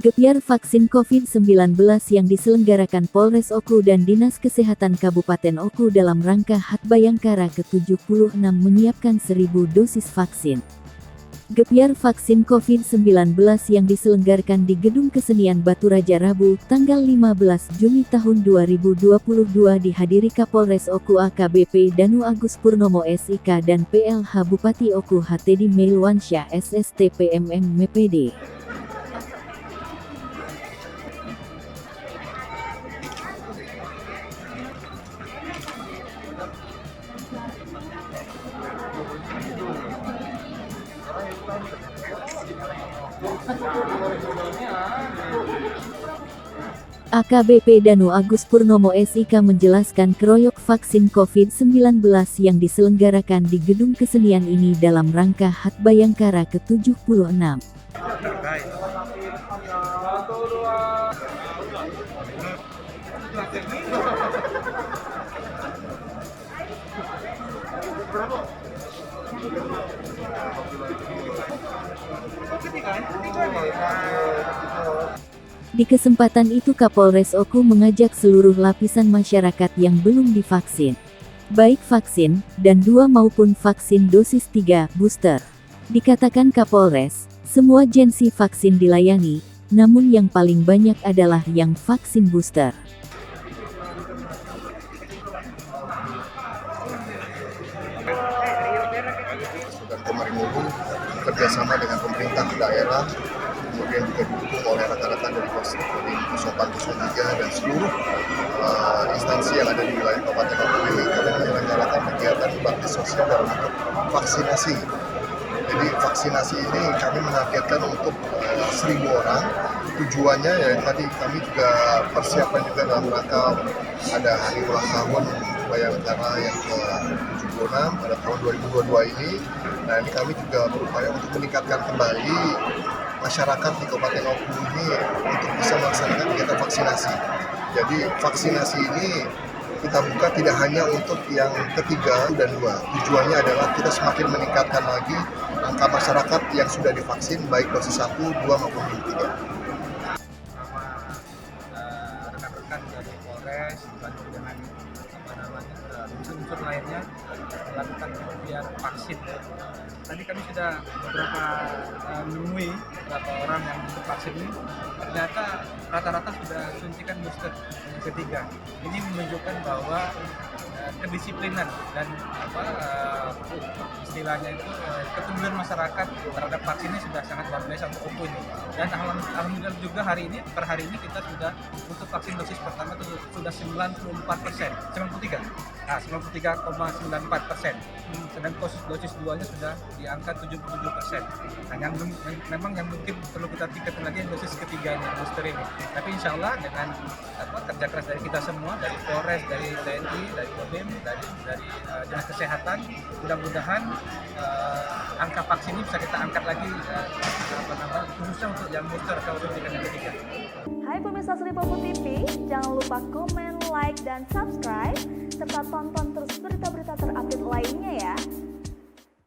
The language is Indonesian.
Gebyar vaksin COVID-19 yang diselenggarakan Polres Oku dan Dinas Kesehatan Kabupaten Oku dalam rangka HUT Bayangkara ke-76 menyiapkan 1.000 dosis vaksin. Gebyar vaksin COVID-19 yang diselenggarakan di Gedung Kesenian Batu Raja Rabu, tanggal 15 Juni tahun 2022 dihadiri Kapolres Oku AKBP Danu Agus Purnomo SIK dan PLH Bupati Oku Hatedi Meilwansyah SST PMM MPD. AKBP Danu Agus Purnomo SIK menjelaskan keroyok vaksin COVID-19 yang diselenggarakan di Gedung Kesenian ini dalam rangka HUT Bayangkara ke-76. Di kesempatan itu Kapolres Oku mengajak seluruh lapisan masyarakat yang belum divaksin, baik vaksin, dan 2 maupun vaksin dosis 3 booster. Dikatakan Kapolres, semua jensi vaksin dilayani, namun yang paling banyak adalah yang vaksin booster. Dan Komarimulu kerjasama dengan pemerintah daerah, kemudian juga didukung oleh rekan-rekan dari Pusopan 03 dan seluruh instansi yang ada di wilayah Kabupaten Oku ini, kami menyelenggarakan kegiatan bakti sosial dalam bentuk vaksinasi. Jadi vaksinasi ini kami menargetkan untuk 1.000 orang. Tujuannya ya tadi kami juga persiapan juga dalam rangka ada hari ulang tahun Bayangkara yang ke-76 pada tahun 2022 ini. Nah ini kami juga berupaya untuk meningkatkan kembali masyarakat di Kabupaten Oku ini untuk bisa melaksanakan kegiatan vaksinasi. Jadi vaksinasi ini kita buka tidak hanya untuk yang ketiga dan 2. Tujuannya adalah kita semakin meningkatkan lagi angka masyarakat yang sudah divaksin baik dosis 1, 2 maupun 3. Rekan-rekan dari Polres dibantu dengan unsur-unsur lainnya melakukan kegiatan vaksin. Tadi kami sudah beberapa menemui beberapa orang yang divaksin ini, ternyata rata-rata sudah suntikan booster yang ketiga. Ini menunjukkan bahwa kedisiplinan dan istilahnya itu kepedulian masyarakat terhadap vaksin ini sudah sangat luar biasa untuk Oku ini. Dan alhamdulillah juga per hari ini kita sudah untuk vaksin dosis pertama itu sudah 94%, 93,94%. Sedang dosis 2-nya sudah di angka 77%. Nah, memang yang mungkin perlu kita tingkatkan lagi dosis ketiganya, booster ini. Tapi insya Allah dengan kerja keras dari kita semua, dari Polres, dari TNI, dari Kodim, dari Dinas Kesehatan, mudah-mudahan angka vaksin ini bisa kita angkat lagi, khususnya untuk yang booster atau suntikan yang ketiga. Hai pemirsa Sri Popo TV, jangan lupa komen, like, dan subscribe, serta tonton terus berita-berita terupdate lainnya ya.